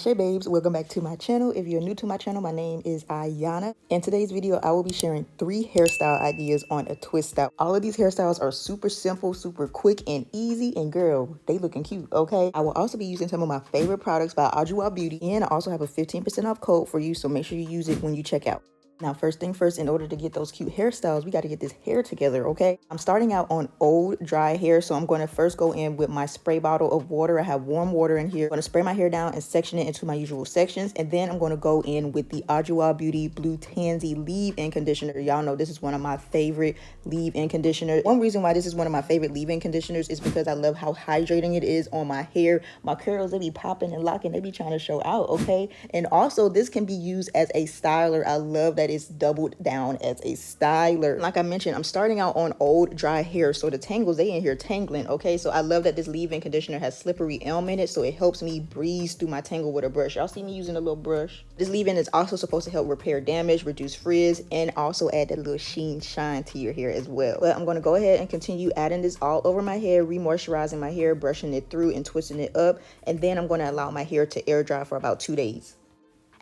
Ashe babes, welcome back to my channel. If you're new to my channel, my name is Ayana. In today's video, I will be sharing 3 hairstyle ideas on a twist out. All of these hairstyles are super simple, super quick and easy, and girl, they looking cute, okay? I will also be using some of my favorite products by Ajua Beauty, and I also have a 15% off code for you, so make sure you use it when you check out. Now, first thing first, in order to get those cute hairstyles, we got to get this hair together, okay? I'm starting out on old dry hair, so I'm going to first go in with my spray bottle of water. I have warm water in here. I'm going to spray my hair down and section it into my usual sections, and then I'm going to go in with the Ajua Beauty Blue Tansy leave-in conditioner. Y'all know this is one of my favorite leave-in conditioners. One reason why this is one of my favorite leave-in conditioners is because I love how hydrating it is on my hair. My curls, they be popping and locking, they be trying to show out, okay? And also, this can be used as a styler. I love that it's doubled down as a styler. Like I mentioned, I'm starting out on old dry hair, so the tangles, they in here tangling, okay? So I love that this leave-in conditioner has slippery elm in it, so it helps me breeze through my tangle with a brush. Y'all see me using a little brush? This leave-in is also supposed to help repair damage, reduce frizz, and also add that little shine to your hair as well. But I'm going to go ahead and continue adding this all over my hair, re-moisturizing my hair, brushing it through and twisting it up, and then I'm going to allow my hair to air dry for about 2 days.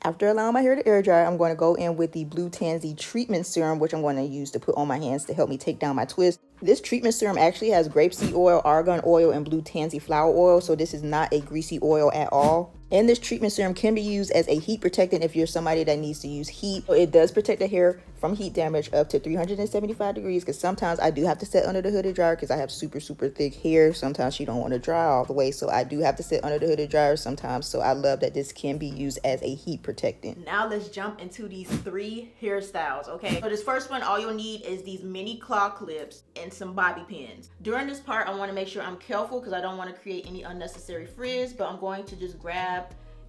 After allowing my hair to air dry, I'm going to go in with the Blue Tansy treatment serum, which I'm going to use to put on my hands to help me take down my twist. This treatment serum actually has grapeseed oil, argan oil, and blue tansy flower oil, so this is not a greasy oil at all. And this treatment serum can be used as a heat protectant if you're somebody that needs to use heat. So it does protect the hair from heat damage up to 375 degrees, because sometimes I do have to sit under the hooded dryer because I have super thick hair. Sometimes she don't want to dry all the way, so I do have to sit under the hooded dryer sometimes. So I love that this can be used as a heat protectant. Now let's jump into these 3 hairstyles, okay? So this first one, all you'll need is these mini claw clips and some bobby pins. During this part, I want to make sure I'm careful because I don't want to create any unnecessary frizz, but I'm going to just grab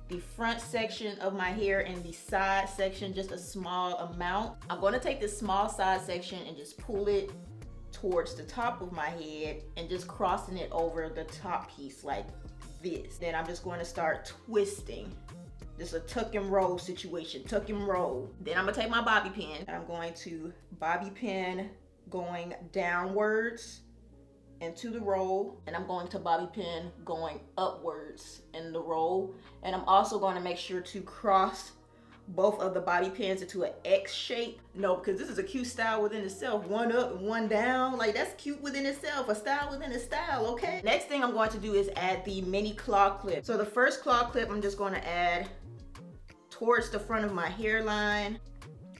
the front section of my hair and the side section, just a small amount. I'm going to take this small side section and just pull it towards the top of my head and just crossing it over the top piece like this. Then I'm just going to start twisting. This is a tuck and roll situation, tuck and roll. Then I'm gonna take my bobby pin and I'm going to bobby pin going downwards into the roll, and I'm going to bobby pin going upwards in the roll. And I'm also going to make sure to cross both of the bobby pins into an X shape. No, because this is a cute style within itself. One up and one down. Like, that's cute within itself. A style within a style, okay? Next thing I'm going to do is add the mini claw clip. So the first claw clip I'm just going to add towards the front of my hairline.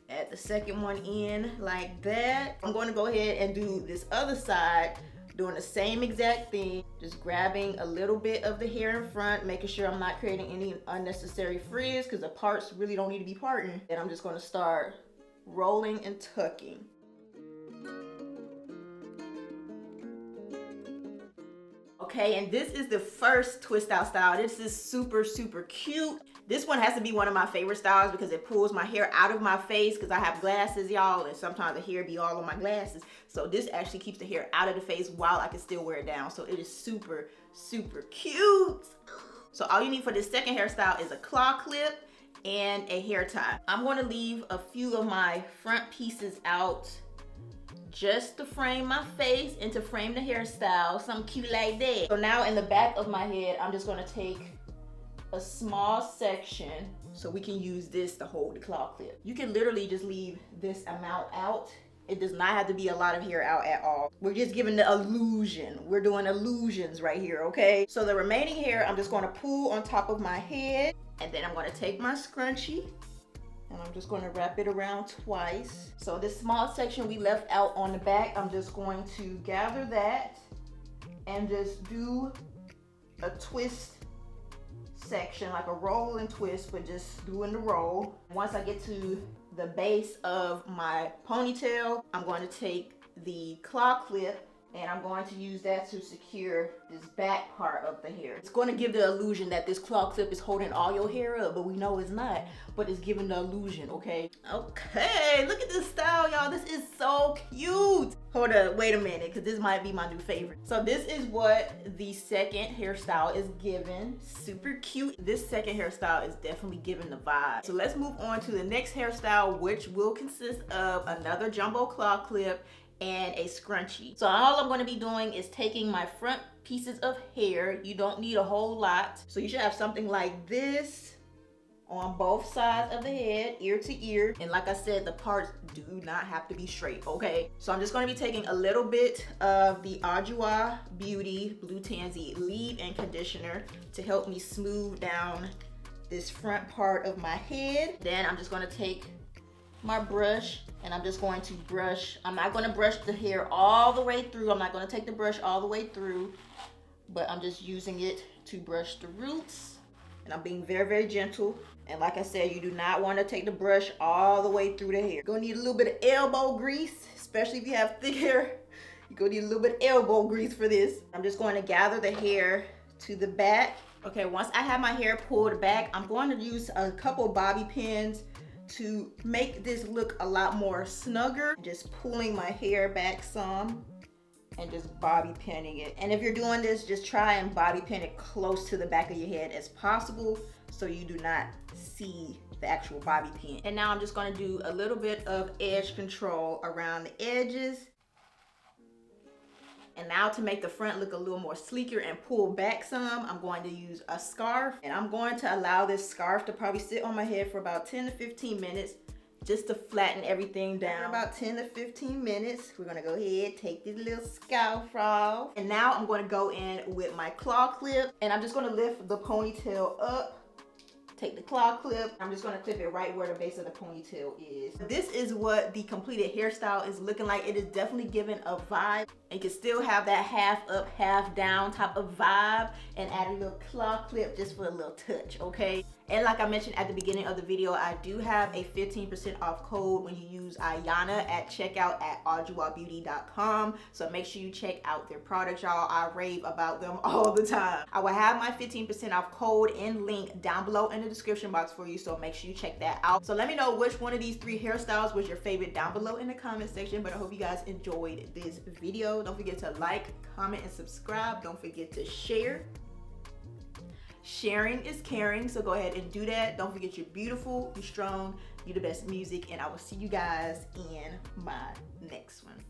Add the second one in like that. I'm going to go ahead and do this other side, doing the same exact thing, just grabbing a little bit of the hair in front, making sure I'm not creating any unnecessary frizz because the parts really don't need to be parting. And I'm just going to start rolling and tucking. Okay, and this is the first twist out style. This is super cute. This one has to be one of my favorite styles because it pulls my hair out of my face because I have glasses, y'all, and sometimes the hair be all on my glasses. So this actually keeps the hair out of the face while I can still wear it down. So it is super cute. So all you need for this second hairstyle is a claw clip and a hair tie. I'm going to leave a few of my front pieces out just to frame my face and to frame the hairstyle, something cute like that. So now in the back of my head, I'm just going to take a small section so we can use this to hold the claw clip. You can literally just leave this amount out. It does not have to be a lot of hair out at all. We're just giving the illusion. We're doing illusions right here, okay? So the remaining hair, I'm just going to pull on top of my head, and then I'm going to take my scrunchie and I'm just going to wrap it around twice. So this small section we left out on the back, I'm just going to gather that and just do a twist section, like a roll and twist, but just doing the roll. Once I get to the base of my ponytail, I'm going to take the claw clip and I'm going to use that to secure this back part of the hair. It's going to give the illusion that this claw clip is holding all your hair up, but we know it's not, but it's giving the illusion, okay? Okay, look at this style, y'all. This is so cute. Hold up, wait a minute, because this might be my new favorite. So this is what the second hairstyle is giving. Super cute. This second hairstyle is definitely giving the vibe. So let's move on to the next hairstyle, which will consist of another jumbo claw clip and a scrunchie. So all I'm going to be doing is taking my front pieces of hair. You don't need a whole lot. So you should have something like this. on both sides of the head, ear to ear. And like I said, the parts do not have to be straight, okay? So I'm just gonna be taking a little bit of the Adwoa Beauty Blue Tansy leave-in conditioner to help me smooth down this front part of my head. Then I'm just gonna take my brush and I'm just going to brush. I'm not gonna brush the hair all the way through. I'm not gonna take the brush all the way through, but I'm just using it to brush the roots. And I'm being very, very gentle. And like I said, you do not want to take the brush all the way through the hair. You're gonna need a little bit of elbow grease, especially if you have thick hair. You're gonna need a little bit of elbow grease for this. I'm just going to gather the hair to the back. Okay, once I have my hair pulled back, I'm going to use a couple bobby pins to make this look a lot more snugger. Just pulling my hair back some and just bobby pinning it. And if you're doing this, just try and bobby pin it close to the back of your head as possible so you do not see the actual bobby pin. And now I'm just gonna do a little bit of edge control around the edges. And now to make the front look a little more sleeker and pull back some, I'm going to use a scarf. And I'm going to allow this scarf to probably sit on my head for about 10 to 15 minutes just to flatten everything down. About 10 to 15 minutes, we're gonna go ahead, take this little scarf off. And now I'm gonna go in with my claw clip and I'm just gonna lift the ponytail up. Take the claw clip. I'm just gonna clip it right where the base of the ponytail is. This is what the completed hairstyle is looking like. It is definitely giving a vibe. And you can still have that half up, half down type of vibe and add a little claw clip just for a little touch, okay? And like I mentioned at the beginning of the video, I do have a 15% off code when you use Ayana at checkout at adwoabeauty.com. So make sure you check out their products, y'all. I rave about them all the time. I will have my 15% off code and link down below in the description box for you, so make sure you check that out. So let me know which one of these 3 hairstyles was your favorite down below in the comment section. But I hope you guys enjoyed this video. Don't forget to like, comment, and subscribe. Don't forget to share. Sharing is caring, so go ahead and do that. Don't forget you're beautiful, you're strong, you're the best music, and I will see you guys in my next one.